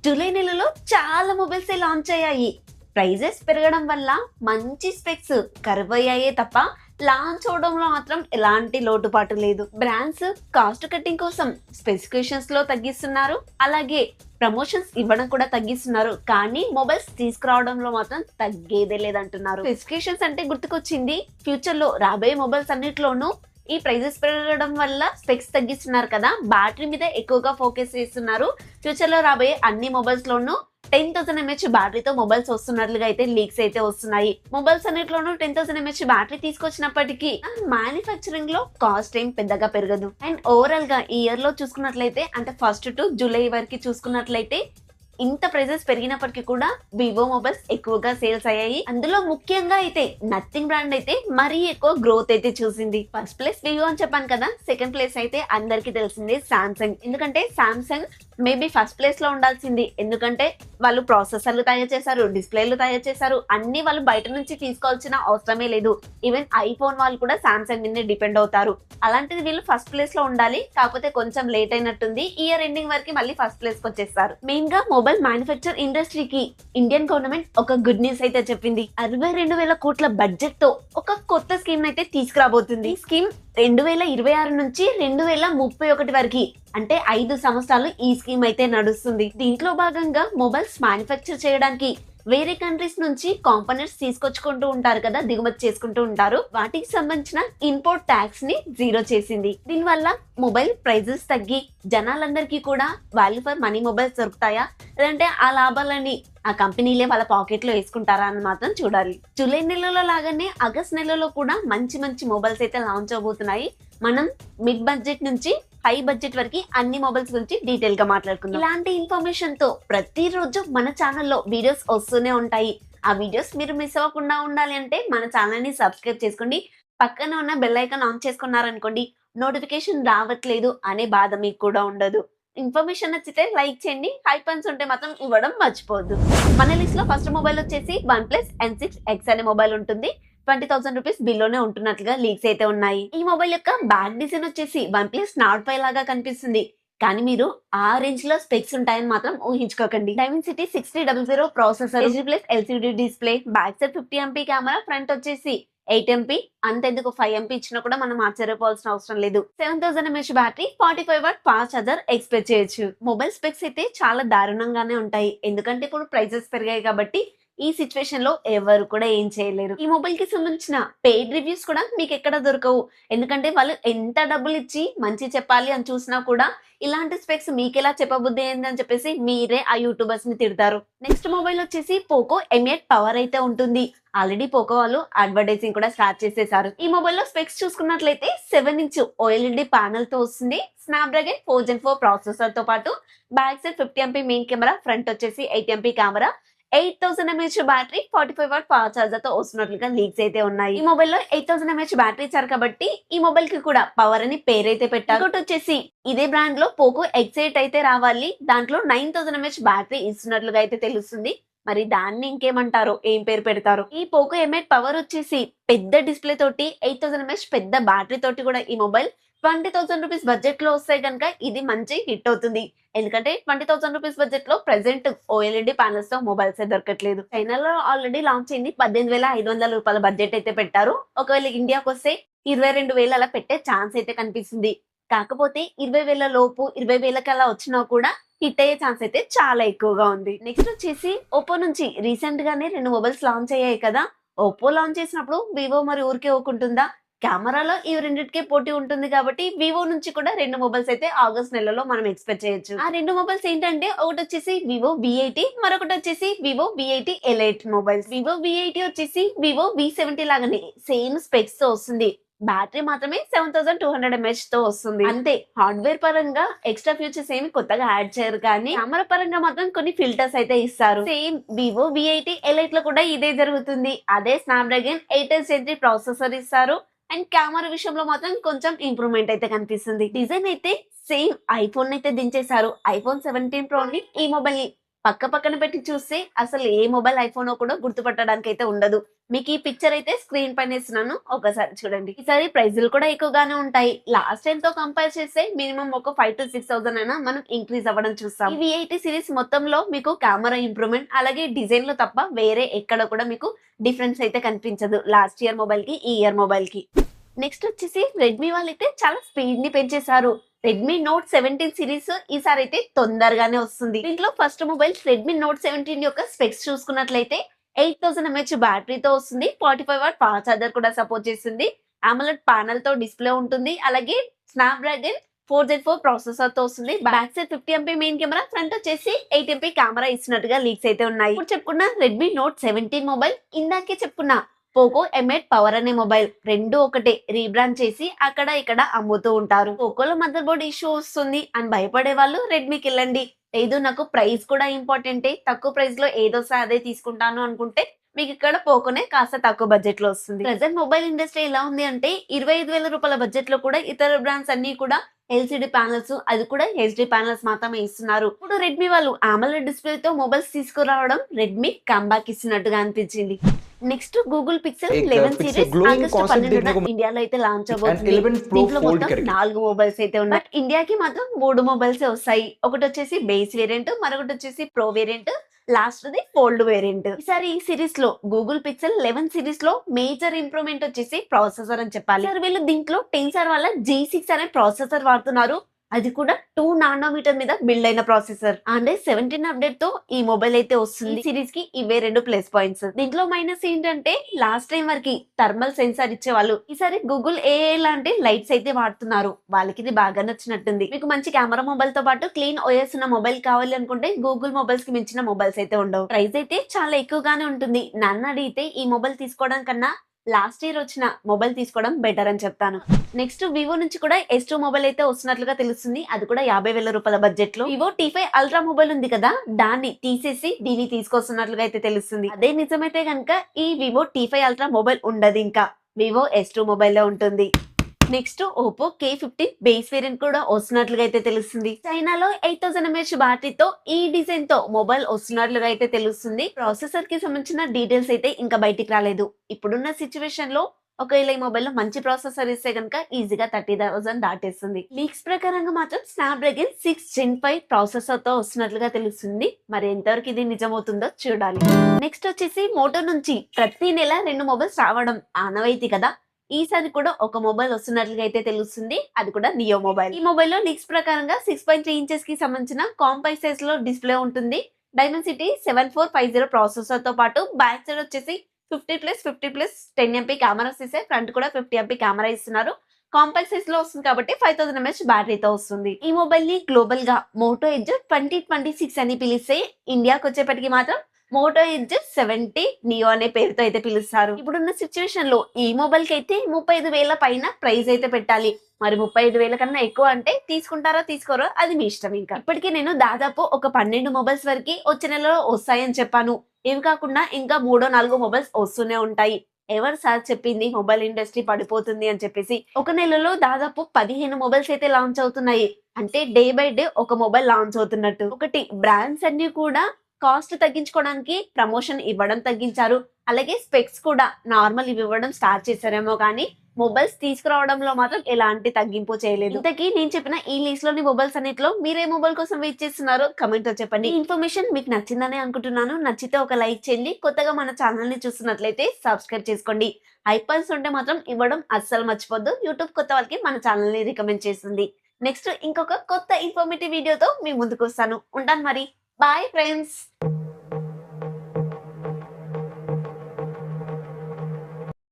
July నెలలో చాలా mobiles launch అయ్యాయి. ప్రైజెస్ పెరగడం వల్ల మంచి స్పెక్స్ కరువయ్యాయే తప్ప లాంచ్ అవడంలో మాత్రం ఎలాంటి లోటుపాటు లేదు. బ్రాండ్స్ కాస్ట్ కట్టింగ్ కోసం స్పెసిఫికేషన్స్ లో తగ్గిస్తున్నారు, అలాగే ప్రమోషన్స్ ఇవ్వడం కూడా తగ్గిస్తున్నారు. కానీ మొబైల్స్ తీసుకురావడంలో మాత్రం తగ్గేదే లేదంటున్నారు. స్పెసిఫికేషన్స్ అంటే గుర్తుకొచ్చింది, ఫ్యూచర్ లో రాబోయే మొబైల్స్ అన్నిట్లోనూ ఈ ప్రైజెస్ పెరగడం వల్ల స్పెక్స్ తగ్గిస్తున్నారు కదా, బ్యాటరీ మీద ఎక్కువగా ఫోకస్ చేస్తున్నారు. ఫ్యూచర్ లో రాబోయే అన్ని మొబైల్స్ లోనూ 10,000 mAh బ్యాటరీతో మొబైల్స్ వస్తున్నట్లుగా అయితే లీక్స్ అయితే వస్తున్నాయి. మొబైల్స్ అన్నిట్లోనూ 10,000 mAh బ్యాటరీ తీసుకొచ్చినప్పటికీ మ్యానుఫ్యాక్చరింగ్ లో కాస్ట్ ఏం పెద్దగా పెరగదు. అండ్ ఓవరాల్ గా ఈ ఇయర్ లో చూసుకున్నట్లయితే, అంటే ఫస్ట్ టు జూలై వరకు చూసుకున్నట్లయితే ఇంత ప్రైజెస్ పెరిగినప్పటికీ కూడా వివో మొబైల్స్ ఎక్కువగా సేల్స్ అయ్యాయి. అందులో ముఖ్యంగా అయితే నథింగ్ బ్రాండ్ అయితే మరీ ఎక్కువ గ్రోత్ అయితే చూసింది. ఫస్ట్ ప్లేస్ వివో అని చెప్పాను కదా, సెకండ్ ప్లేస్ అయితే అందరికి తెలిసింది సామ్సంగ్. ఎందుకంటే సామ్సంగ్ మేబీ ఫస్ట్ ప్లేస్ లో ఉండాల్సింది, ఎందుకంటే వాళ్ళు ప్రాసెసర్లు తయారు చేశారు, డిస్ప్లేలు తయారు చేశారు, అన్ని వాళ్ళు బయట నుంచి తీసుకోవాల్సిన అవసరమే లేదు. ఈవెన్ ఐఫోన్ వాళ్ళు కూడా సామ్సంగ్ మీద డిపెండ్ అవుతారు. అలాంటిది వీళ్ళు ఫస్ట్ ప్లేస్ లో ఉండాలి, కాకపోతే కొంచెం లేట్ అయినట్టుంది. ఇయర్ ఎండింగ్ వరకు మళ్ళీ ఫస్ట్ ప్లేస్ కి వచ్చేస్తారు. మెయిన్ గా మొబైల్ మ్యానుఫ్యాక్చర్ ఇండస్ట్రీకి ఇండియన్ గవర్నమెంట్ ఒక గుడ్ న్యూస్ అయితే చెప్పింది. 62,000 కోట్ల బడ్జెట్ తో ఒక కొత్త స్కీమ్ అయితే తీసుకురాబోతుంది. ఈ స్కీమ్ 2026 నుంచి 2031 వరకు, అంటే 5 సంవత్సరాలు ఈ స్కీమ్ అయితే నడుస్తుంది. దీంట్లో భాగంగా మొబైల్స్ మ్యానుఫ్యాక్చర్ చేయడానికి వేరే కంట్రీస్ నుంచి కాంపోనెంట్స్ తీసుకొచ్చుకుంటూ ఉంటారు కదా, దిగుమతి చేసుకుంటూ ఉంటారు. వాటికి సంబంధించిన ఇంపోర్ట్ ట్యాక్స్ ని జీరో చేసింది. దీనివల్ల మొబైల్ ప్రైజెస్ తగ్గి జనాలందరికీ కూడా వాల్యూ ఫర్ మనీ మొబైల్స్ దొరుకుతాయా, లేదంటే ఆ లాభాలని ఆ కంపెనీలే వాళ్ళ పాకెట్ లో వేసుకుంటారా అని మాత్రం చూడాలి. జూలై నెలలో లాగానే ఆగస్ట్ నెలలో కూడా మంచి మంచి మొబైల్స్ అయితే లాంచ్ అవబోతున్నాయి. మనం మిడ్ బడ్జెట్ నుంచి హై బడ్జెట్ వరకు అన్ని మొబైల్స్ గురించి డీటెయిల్ గా మాట్లాడుకుందాం. ఇలాంటి ఇన్ఫర్మేషన్ తో ప్రతిరోజు మన ఛానల్లో వీడియోస్ వస్తూనే ఉంటాయి. ఆ వీడియోస్ మీరు మిస్ అవ్వకుండా ఉండాలి అంటే మన ఛానల్ ని సబ్స్క్రైబ్ చేసుకోండి. పక్కన ఉన్న బెల్ ఐకాన్ ఆన్ చేసుకున్నారనుకోండి, నోటిఫికేషన్ రావట్లేదు అనే బాధ మీకు కూడా ఉండదు. ఇన్ఫర్మేషన్ నచ్చితే లైక్ చేయండి, హైపన్స్ ఉంటే మాత్రం ఇవ్వడం మర్చిపోవద్దు. మన లిస్ట్ లో ఫస్ట్ మొబైల్ వచ్చేసి OnePlus N6X అనే మొబైల్ ఉంటుంది. 20,000 రూపీస్ బిల్లోనే ఉంటున్నట్లుగా లీక్స్ అయితే ఉన్నాయి. ఈ మొబైల్ యొక్క బ్యాక్ డిజైన్ వచ్చేసి OnePlus Nord 5 లాగా కనిపిస్తుంది, కానీ మీరు ఆ రేంజ్ లో స్పెక్స్ ఉంటాయని మాత్రం ఊహించుకోకండి. Dimensity 6000 processor, plus LCD display, back side 50 MP camera, front వచ్చేసి 8 MP, అంతెందుకు 5 MP ఇచ్చినా కూడా మనం ఆశ్చర్యపోవాల్సిన అవసరం లేదు. 7000 mAh battery, 45 watt fast charger expect చేయొచ్చు. మొబైల్ స్పెక్స్ అయితే చాలా దారుణంగానే ఉంటాయి, ఎందుకంటే ఇప్పుడు ప్రైజెస్ పెరిగాయి కాబట్టి ఈ సిచ్యువేషన్ లో ఎవరు కూడా ఏం చేయలేరు. ఈ మొబైల్ కి సంబంధించిన పెయిడ్ రివ్యూస్ కూడా మీకు ఎక్కడ దొరకవు, ఎందుకంటే వాళ్ళు ఎంత డబ్బులు ఇచ్చి మంచి చెప్పాలి అని చూసినా కూడా ఇలాంటి స్పెక్స్ మీకెలా చెప్పబుద్ధి అయింది అని చెప్పేసి మీరే ఆ యూట్యూబర్స్ ని తిడతారు. నెక్స్ట్ మొబైల్ వచ్చేసి పోకో M8 పవర్ అయితే ఉంటుంది. ఆల్రెడీ పోకో వాళ్ళు అడ్వర్టైజింగ్ కూడా స్టార్ట్ చేసేసారు. ఈ మొబైల్ లో స్పెక్స్ చూసుకున్నట్లయితే 7" OLED ప్యానల్ తో వస్తుంది. స్నాప్డ్రాగన్ 4 Gen 4 ప్రాసెసర్ తో పాటు back side 50 MP main camera, front వచ్చేసి 8 MP camera, 8,000 mAh battery, 45 watt fast charger తో వస్తున్నట్లుగా లీక్స్ అయితే ఉన్నాయి. ఈ మొబైల్ లో 8,000 mAh బ్యాటరీ ఇచ్చారు కాబట్టి ఈ మొబైల్ కి కూడా పవర్ అని పేరైతే పెట్టారు. ఇంకోటి వచ్చేసి ఇదే బ్రాండ్ లో పోకో X8 అయితే రావాలి, దాంట్లో 9,000 mAh బ్యాటరీ ఇస్తున్నట్లుగా అయితే తెలుస్తుంది. మరి దాన్ని ఇంకేమంటారో, ఏం పేరు పెడతారు. ఈ పోకో M8 పవర్ వచ్చేసి పెద్ద డిస్ప్లే తోటి 8,000 mAh పెద్ద బ్యాటరీ తోటి కూడా ఈ మొబైల్ 20,000 రూపీస్ బడ్జెట్ లో వస్తాయి కనుక ఇది మంచి హిట్ అవుతుంది. ఎందుకంటే 20,000 రూపీస్ బడ్జెట్ లో ప్రెసెంట్ OLED ప్యానల్స్ తో మొబైల్స్ దొరకట్లేదు. చైనాలో ఆల్రెడీ లాంచ్ అయింది, 18,500 రూపాయల బడ్జెట్ అయితే పెట్టారు. ఒకవేళ ఇండియాకి వస్తే 22,000 అలా పెట్టే ఛాన్స్ అయితే కనిపిస్తుంది. కాకపోతే 20,000 లోపు 20,000కి అలా వచ్చినా కూడా హిట్ అయ్యే ఛాన్స్ అయితే చాలా ఎక్కువగా ఉంది. నెక్స్ట్ వచ్చేసి ఓప్పో నుంచి రీసెంట్ గానే 2 మొబైల్స్ లాంచ్ అయ్యాయి కదా. ఓప్పో లాంచ్ చేసినప్పుడు వివో మరి ఊరికే ఊరుకుంటుందా? కెమెరాలో ఈ రెండింటికే పోటీ ఉంటుంది కాబట్టి వివో నుంచి కూడా 2 మొబైల్స్ అయితే ఆగస్ట్ నెలలో మనం ఎక్స్పెక్ట్ చేయొచ్చు. ఆ 2 మొబైల్స్ ఏంటంటే, ఒకటి వచ్చేసి వివో V80, మరొకటి వచ్చేసి Vivo V80 Lite mobiles. Vivo V80 వచ్చేసి వివో V70 లాగానే సేమ్ స్పెక్స్ తో వస్తుంది. బ్యాటరీ మాత్రమే 7200 mAh తో వస్తుంది. అంతే, హార్డ్వేర్ పరంగా ఎక్స్ట్రా ఫీచర్స్ ఏమి కొత్తగా యాడ్ చేయరు, కానీ కెమెరా పరంగా మాత్రం కొన్ని ఫిల్టర్స్ అయితే ఇస్తారు. సేమ్ వివో V80 Lite లో కూడా ఇదే జరుగుతుంది. అదే స్నాప్డ్రాగన్ 8 Gen 3 ప్రాసెసర్ ఇస్తారు. అండ్ కెమెరా విషయంలో మాత్రం కొంచెం ఇంప్రూవ్మెంట్ అయితే కనిపిస్తుంది. డిజైన్ అయితే సేమ్ ఐఫోన్ అయితే దించేశారు. iPhone 17 Pro ని ఈ మొబైల్ పక్క పక్కన పెట్టి చూస్తే అసలు ఏ మొబైల్ ఐఫోన్ కూడా గుర్తుపట్టడానికి అయితే ఉండదు. మీకు ఈ పిక్చర్ అయితే స్క్రీన్ పైన ఇస్తున్నాను, ఒకసారి చూడండి. ఈసారి ప్రైజులు కూడా ఎక్కువగానే ఉంటాయి. లాస్ట్ టైం తో కంపేర్ చేస్తే మినిమం ఒక 5,000 to 6,000 అయినా మనం ఇంక్రీజ్ అవ్వడం చూస్తాం. ఈ V80 సిరీస్ మొత్తంలో మీకు కెమెరా ఇంప్రూవ్మెంట్ అలాగే డిజైన్ లో తప్ప వేరే ఎక్కడ కూడా మీకు డిఫరెన్స్ అయితే కనిపించదు లాస్ట్ ఇయర్ మొబైల్ కి ఈ ఇయర్ మొబైల్ కి. నెక్స్ట్ వచ్చేసి రెడ్మీ వాళ్ళైతే చాలా స్పీడ్ ని పెంచేశారు. రెడ్మీ నోట్ 17 సిరీస్ ఈసారి అయితే తొందరగానే వస్తుంది. దీంట్లో ఫస్ట్ మొబైల్ రెడ్మీ నోట్ 17 యొక్క స్పెక్స్ చూసుకున్నట్లయితే 8000 mAh బ్యాటరీతో వస్తుంది. 45W ఫాస్ట్ ఛార్జర్ కూడా సపోర్ట్ చేస్తుంది. AMOLED ప్యానల్ తో డిస్ప్లే ఉంటుంది. అలాగే స్నాప్డ్రాగన్ 4Z4 ప్రాసెసర్ తో వస్తుంది. Back side 50MP main camera, front వచ్చేసి 8MP కెమెరా ఇచ్చినట్టుగా లీక్స్ అయితే ఉన్నాయి. ఇప్పుడు చెప్పుకున్న రెడ్మీ నోట్ 17 మొబైల్, ఇందాకే చెప్పుకున్న పోకో M8 పవర్ అనే మొబైల్ రెండు ఒకటే రీబ్రాండ్ చేసి అక్కడ ఇక్కడ అమ్ముతూ ఉంటారు. పోకోలో మదర్ బోర్డ్ ఇష్యూ వస్తుంది అని భయపడే వాళ్ళు రెడ్మీకి వెళ్ళండి. లేదు నాకు ప్రైస్ కూడా ఇంపార్టెంటే, తక్కువ ప్రైస్ లో ఏదోసా అదే తీసుకుంటాను అనుకుంటే మీకు ఇక్కడ పోకోనే కాస్త తక్కువ బడ్జెట్ లో వస్తుంది. ప్రెసెంట్ మొబైల్ ఇండస్ట్రీ ఎలా ఉంది అంటే 25,000 రూపాయల బడ్జెట్ లో కూడా ఇతర బ్రాండ్స్ అన్ని కూడా LCD ప్యానల్స్, అది కూడా HD ప్యానల్స్ మాత్రమే ఇస్తున్నారు. ఇప్పుడు రెడ్మీ వాళ్ళు AMOLED డిస్ప్లే తో మొబైల్స్ తీసుకురావడం రెడ్మీ కంబ్యాక్ ఇస్తున్నట్టుగా అనిపించింది. Next Google Pixel 11 series August 12న ఇండియాలో అయితే లాంచ్ అవబోతుంది. దీంట్లో మొత్తం 4 మొబైల్స్ అయితే ఉన్నాయి. బట్ ఇండియాకి మాత్రం 3 మొబైల్స్ వస్తాయి. ఒకటి వచ్చేసి బేస్ వేరియంట్, మరొకటి వచ్చేసి pro variant, last the fold variant. ఈసారి ఈ సిరీస్ లో గూగుల్ పిక్సెల్ 11 సిరీస్ లో మేజర్ ఇంప్రూవ్మెంట్ వచ్చేసి ప్రాసెసర్ అని చెప్పాలి. సార్ వీళ్ళు దీంట్లో టెన్సర్ వల్ల G6 అనే ప్రాసెసర్ వాడుతున్నారు. అది కూడా 2 నానోమీటర్ మీద బిల్డ్ అయిన ప్రాసెసర్. అంటే 17 అప్డేట్ తో ఈ మొబైల్ అయితే వస్తుంది. సిరీస్ కి ఇవే 2 ప్లస్ పాయింట్స్. దీంట్లో మైనస్ ఏంటంటే లాస్ట్ టైం వరకు థర్మల్ సెన్సార్ ఇచ్చేవాళ్ళు, ఈసారి గూగుల్ AI లాంటి లైట్స్ అయితే వాడుతున్నారు. వాళ్ళకి ఇది బాగా నచ్చినట్టుంది. మీకు మంచి కెమెరా మొబైల్ తో పాటు క్లీన్ OS ఉన్న మొబైల్ కావాలి అనుకుంటే గూగుల్ మొబైల్స్ కి మించిన మొబైల్స్ అయితే ఉండవు. ప్రైస్ అయితే చాలా ఎక్కువగానే ఉంటుంది. నన్ను అడిగితే ఈ మొబైల్ తీసుకోవడం కన్నా లాస్ట్ ఇయర్ వచ్చిన మొబైల్ తీసుకోవడం బెటర్ అని చెప్తాను. నెక్స్ట్ వివో నుంచి కూడా S2 మొబైల్ అయితే వస్తున్నట్లుగా తెలుస్తుంది. అది కూడా 50,000 రూపాయల బడ్జెట్ లో. వివో T5 అల్ట్రా మొబైల్ ఉంది కదా, దాన్ని తీసేసి దీన్ని తీసుకొస్తున్నట్లుగా అయితే తెలుస్తుంది. అదే నిజమైతే కనుక ఈ వివో T5 అల్ట్రా మొబైల్ ఉండదు, ఇంకా వివో S2 మొబైల్ లో ఉంటుంది. Next Oppo K50 base variant కూడా వస్తున్నట్లుగా అయితే తెలుస్తుంది. చైనాలో 8000 mAh బ్యాటరీతో ఈ డిజైన్ తో మొబైల్ వస్తున్నట్లుగా అయితే తెలుస్తుంది. ప్రాసెసర్ కి సంబంధించిన డీటెయిల్స్ అయితే ఇంకా బయటికి రాలేదు. ఇప్పుడున్న సిచ్యువేషన్ లో ఒకవేళ ఈ మొబైల్ లో మంచి ప్రాసెసర్ ఇస్తే కనుక ఈజీగా 30,000 దాటేస్తుంది. లీక్స్ ప్రకారంగా మాత్రం స్నాప్డ్రాగన్ 6 Gen 5 ప్రాసెసర్ తో వస్తున్నట్లుగా తెలుస్తుంది. మరి ఎంతవరకు ఇది నిజమవుతుందో చూడాలి. నెక్స్ట్ వచ్చేసి మోటో నుంచి ప్రతి నెల 2 మొబైల్స్ రావడం ఆనవాయితీ కదా, ఈసారి కూడా ఒక మొబైల్ వస్తున్నట్లుగా అయితే తెలుస్తుంది. అది కూడా నియో మొబైల్. ఈ మొబైల్ లో లీక్స్ ప్రకారంగా 6.3 ఇంచెస్ కి సంబంధించిన కాంపాక్ట్ సైజ్ లో డిస్ప్లే ఉంటుంది. డైమెన్సిటీ 7450 ప్రాసెసర్ తో పాటు బ్యాక్ సైడ్ వచ్చేసి 50+50+ 10MP కెమెరాస్ ఇస్తే, ఫ్రంట్ కూడా 50MP కెమెరా ఇస్తున్నారు. కాంపాక్ట్ సైజ్ లో వస్తుంది కాబట్టి 5000 mAh బ్యాటరీతో వస్తుంది. ఈ మొబైల్ ని గ్లోబల్ గా మోటో ఎడ్జ్ 2026 అని పిలిస్తే, ఇండియాకి వచ్చేప్పటికి మాత్రం మోటో ఎడ్జ్ 70 నియో అనే పేరుతో అయితే పిలుస్తారు. ఇప్పుడున్న సిచ్యువేషన్ లో ఈ మొబైల్ కి అయితే 35,000 పైన ప్రైస్ అయితే పెట్టాలి. మరి 35,000 కన్నా ఎక్కువ అంటే తీసుకుంటారో తీసుకోరో అది మీ ఇష్టం. ఇంకా ఇప్పటికీ నేను దాదాపు ఒక 12 మొబైల్స్ వరకు వచ్చే నెలలో వస్తాయని చెప్పాను. ఇవి కాకుండా ఇంకా 3-4 మొబైల్స్ వస్తూనే ఉంటాయి. ఎవరు సార్ చెప్పింది మొబైల్ ఇండస్ట్రీ పడిపోతుంది అని చెప్పేసి? ఒక నెలలో దాదాపు 15 మొబైల్స్ అయితే లాంచ్ అవుతున్నాయి. అంటే డే బై డే ఒక మొబైల్ లాంచ్ అవుతున్నట్టు. ఒకటి బ్రాండ్స్ అన్ని కూడా కాస్ట్ తగ్గించుకోవడానికి ప్రమోషన్ ఇవ్వడం తగ్గించారు. అలాగే స్పెక్స్ కూడా నార్మల్ ఇవి ఇవ్వడం స్టార్ట్ చేశారేమో కానీ మొబైల్స్ తీసుకురావడంలో మాత్రం ఎలాంటి తగ్గింపు చేయలేదు. ఇంతకీ నేను చెప్పిన ఈ లిస్ట్ లోని మొబైల్స్ అన్నిట్లో మీరే మొబైల్ కోసం వెయిట్ చేస్తున్నారో కమెంట్ లో చెప్పండి. ఈ ఇన్ఫర్మేషన్ మీకు నచ్చిందని అనుకుంటున్నాను. నచ్చితే ఒక లైక్ చేయండి. కొత్తగా మన ఛానల్ ని చూస్తున్నట్లయితే సబ్స్క్రైబ్ చేసుకోండి. ఐపాన్స్ ఉంటే మాత్రం ఇవ్వడం అస్సలు మర్చిపోద్దు. యూట్యూబ్ కొత్త వాళ్ళకి మన ఛానల్ ని రికమెండ్ చేస్తుంది. నెక్స్ట్ ఇంకొక కొత్త ఇన్ఫర్మేటివ్ వీడియోతో మీ ముందుకు వస్తాను. ఉంటాను మరి. Bye friends.